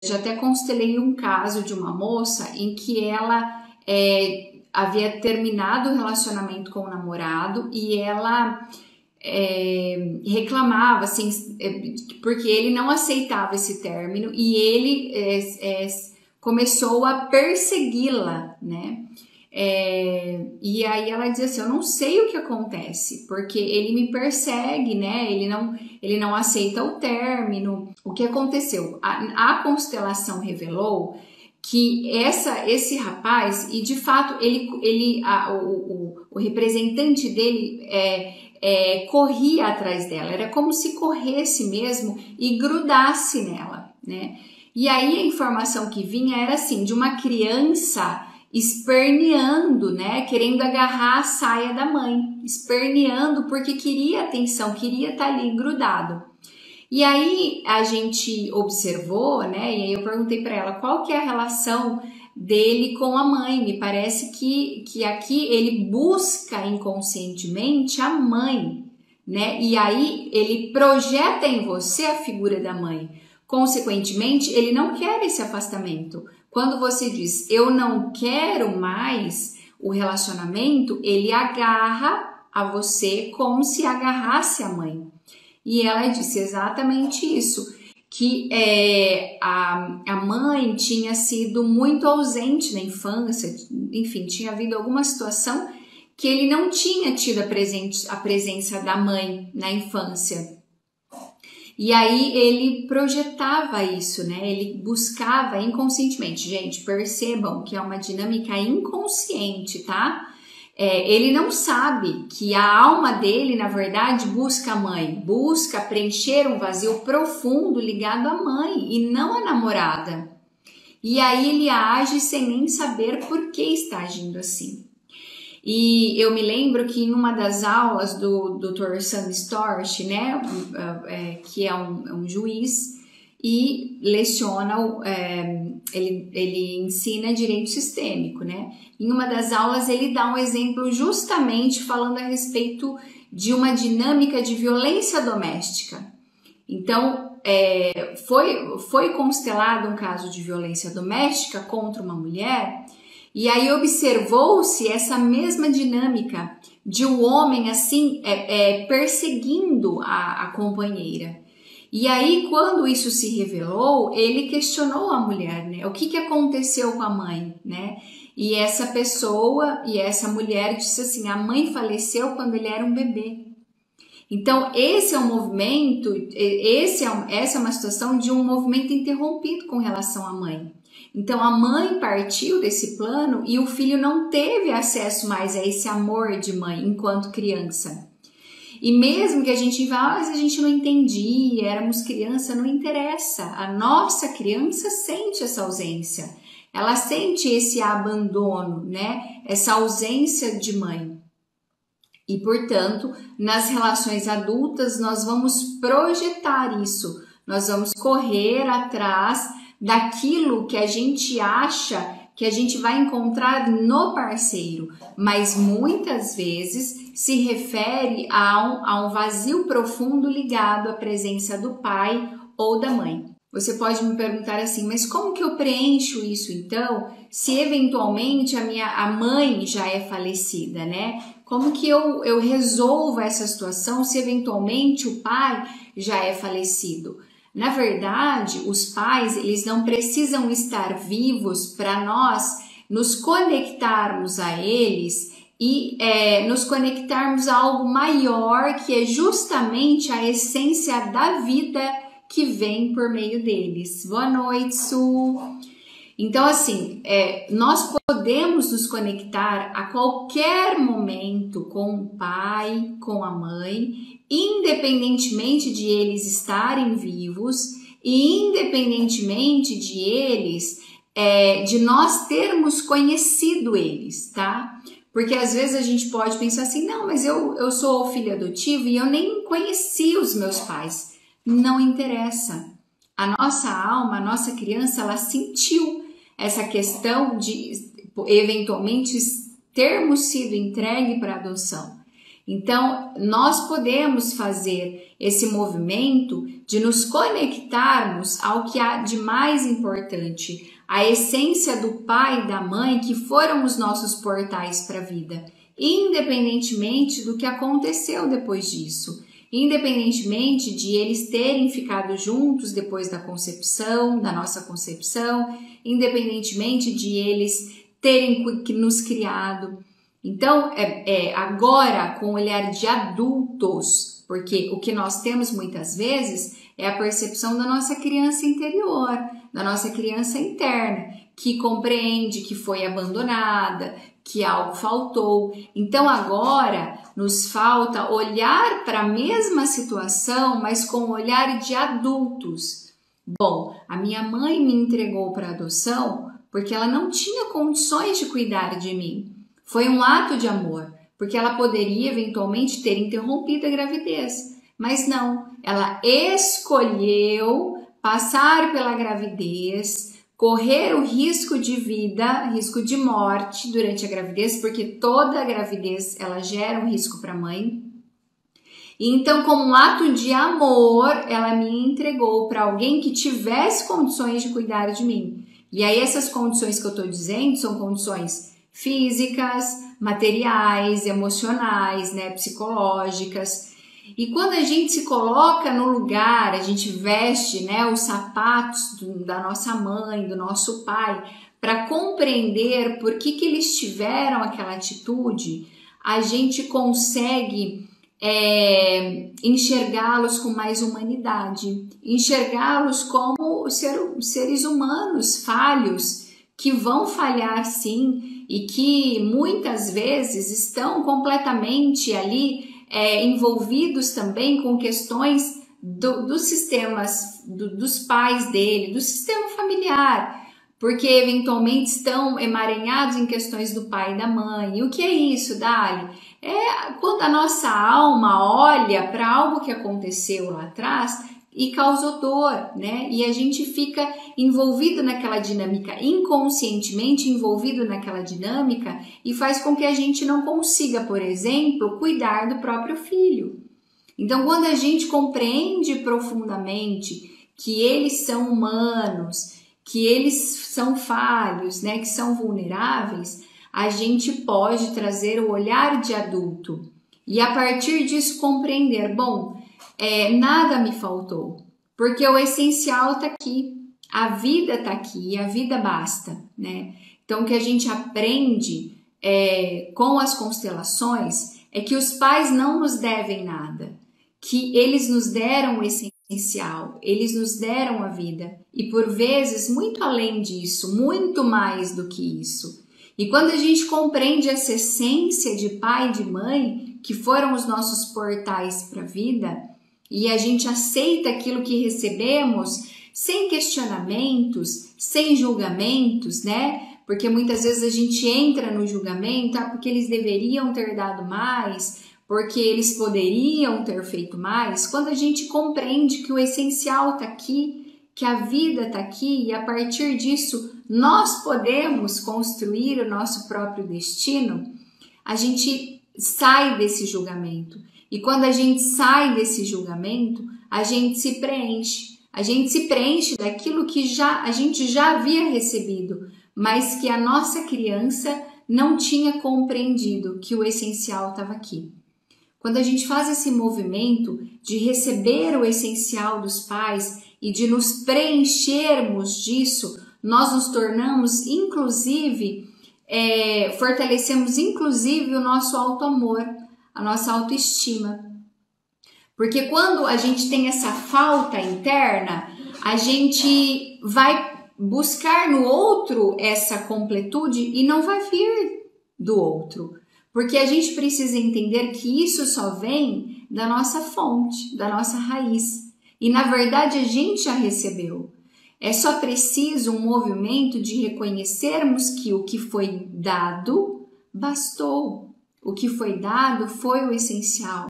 já até constelei um caso de uma moça em que ela havia terminado o relacionamento com o namorado e ela reclamava, assim, porque ele não aceitava esse término e ele começou a persegui-la, né? E aí ela dizia assim, eu não sei o que acontece, porque ele me persegue, né? Ele não aceita o término. O que aconteceu? A constelação revelou que esse rapaz, e de fato o representante dele corria atrás dela, era como se corresse mesmo e grudasse nela, né? E aí a informação que vinha era assim, de uma criança esperneando, né, querendo agarrar a saia da mãe, esperneando porque queria atenção, queria estar ali grudado. E aí a gente observou, né, e aí eu perguntei para ela qual que é a relação dele com a mãe. Me parece que aqui ele busca inconscientemente a mãe, né, e aí ele projeta em você a figura da mãe. Consequentemente, ele não quer esse afastamento. Quando você diz, eu não quero mais o relacionamento, ele agarra a você como se agarrasse a mãe. E ela disse exatamente isso, que a mãe tinha sido muito ausente na infância, enfim, tinha havido alguma situação que ele não tinha tido a presença da mãe na infância. E aí ele projetava isso, né? Ele buscava inconscientemente. Gente, percebam que é uma dinâmica inconsciente, tá? Ele não sabe que a alma dele, na verdade, busca a mãe, busca preencher um vazio profundo ligado à mãe e não à namorada. E aí ele age sem nem saber por que está agindo assim. E eu me lembro que em uma das aulas do Dr. Sam Storch, né, que é um juiz e leciona, ele ensina direito sistêmico, né? Em uma das aulas ele dá um exemplo justamente falando a respeito de uma dinâmica de violência doméstica. Então, foi constelado um caso de violência doméstica contra uma mulher. E aí observou-se essa mesma dinâmica de um homem assim perseguindo a companheira. E aí quando isso se revelou, ele questionou a mulher, né? O que aconteceu com a mãe, né? E essa pessoa e essa mulher disse assim, a mãe faleceu quando ele era um bebê. Então esse é um movimento, essa é uma situação de um movimento interrompido com relação à mãe. Então a mãe partiu desse plano e o filho não teve acesso mais a esse amor de mãe enquanto criança. E mesmo que a gente vá, mas a gente não entendia, éramos criança, não interessa. A nossa criança sente essa ausência, ela sente esse abandono, né? Essa ausência de mãe. E portanto, nas relações adultas nós vamos projetar isso, nós vamos correr atrás daquilo que a gente acha que a gente vai encontrar no parceiro, mas muitas vezes se refere a um vazio profundo ligado à presença do pai ou da mãe. Você pode me perguntar assim, mas como que eu preencho isso então, se eventualmente a mãe já é falecida, né? Como que eu resolvo essa situação se eventualmente o pai já é falecido? Na verdade, os pais, eles não precisam estar vivos para nós nos conectarmos a eles e nos conectarmos a algo maior, que é justamente a essência da vida que vem por meio deles. Boa noite, Su! Então, assim, nós podemos nos conectar a qualquer momento com o pai, com a mãe, independentemente de eles estarem vivos e independentemente de eles, de nós termos conhecido eles, tá? Porque às vezes a gente pode pensar assim, não, mas eu sou filho adotivo e eu nem conheci os meus pais. Não interessa. A nossa alma, a nossa criança, ela sentiu essa questão de eventualmente termos sido entregue para adoção. Então, nós podemos fazer esse movimento de nos conectarmos ao que há de mais importante, a essência do pai e da mãe, que foram os nossos portais para a vida, independentemente do que aconteceu depois disso, independentemente de eles terem ficado juntos depois da concepção, da nossa concepção, independentemente de eles terem nos criado. Então, agora, com o olhar de adultos, porque o que nós temos muitas vezes é a percepção da nossa criança interior, da nossa criança interna, que compreende que foi abandonada, que algo faltou. Então, agora nos falta olhar para a mesma situação, mas com o olhar de adultos. Bom, a minha mãe me entregou para adoção porque ela não tinha condições de cuidar de mim. Foi um ato de amor, porque ela poderia eventualmente ter interrompido a gravidez, mas não, ela escolheu passar pela gravidez, correr o risco de vida, risco de morte durante a gravidez, porque toda a gravidez ela gera um risco para a mãe. E então, como um ato de amor, ela me entregou para alguém que tivesse condições de cuidar de mim. E aí essas condições que eu estou dizendo são condições físicas, materiais, emocionais, né, psicológicas. E quando a gente se coloca no lugar, a gente veste, né, os sapatos da nossa mãe, do nosso pai, para compreender por que eles tiveram aquela atitude, a gente consegue enxergá-los com mais humanidade, enxergá-los como seres humanos falhos, que vão falhar sim, e que muitas vezes estão completamente ali envolvidos também com questões dos sistemas, dos pais dele, do sistema familiar, porque eventualmente estão emaranhados em questões do pai e da mãe. E o que é isso, Dali? É quando a nossa alma olha para algo que aconteceu lá atrás e causou dor, né? E a gente fica envolvido naquela dinâmica, inconscientemente envolvido naquela dinâmica, e faz com que a gente não consiga, por exemplo, cuidar do próprio filho. Então, quando a gente compreende profundamente que eles são humanos, que eles são falhos, né? Que são vulneráveis, a gente pode trazer o olhar de adulto e a partir disso compreender, bom, nada me faltou, porque o essencial está aqui, a vida está aqui e a vida basta, né? Então, o que a gente aprende com as constelações é que os pais não nos devem nada, que eles nos deram o essencial, eles nos deram a vida e por vezes muito além disso, muito mais do que isso. E quando a gente compreende essa essência de pai e de mãe, que foram os nossos portais para a vida, e a gente aceita aquilo que recebemos sem questionamentos, sem julgamentos, né? Porque muitas vezes a gente entra no julgamento, porque eles deveriam ter dado mais, porque eles poderiam ter feito mais. Quando a gente compreende que o essencial está aqui, que a vida está aqui e a partir disso nós podemos construir o nosso próprio destino, a gente sai desse julgamento. E quando a gente sai desse julgamento, a gente se preenche. A gente se preenche daquilo que a gente já havia recebido, mas que a nossa criança não tinha compreendido que o essencial estava aqui. Quando a gente faz esse movimento de receber o essencial dos pais e de nos preenchermos disso, nós nos tornamos, inclusive, fortalecemos inclusive o nosso auto-amor, a nossa autoestima. Porque quando a gente tem essa falta interna, a gente vai buscar no outro essa completude e não vai vir do outro. Porque a gente precisa entender que isso só vem da nossa fonte, da nossa raiz. E na verdade a gente já recebeu. É só preciso um movimento de reconhecermos que o que foi dado bastou. O que foi dado foi o essencial.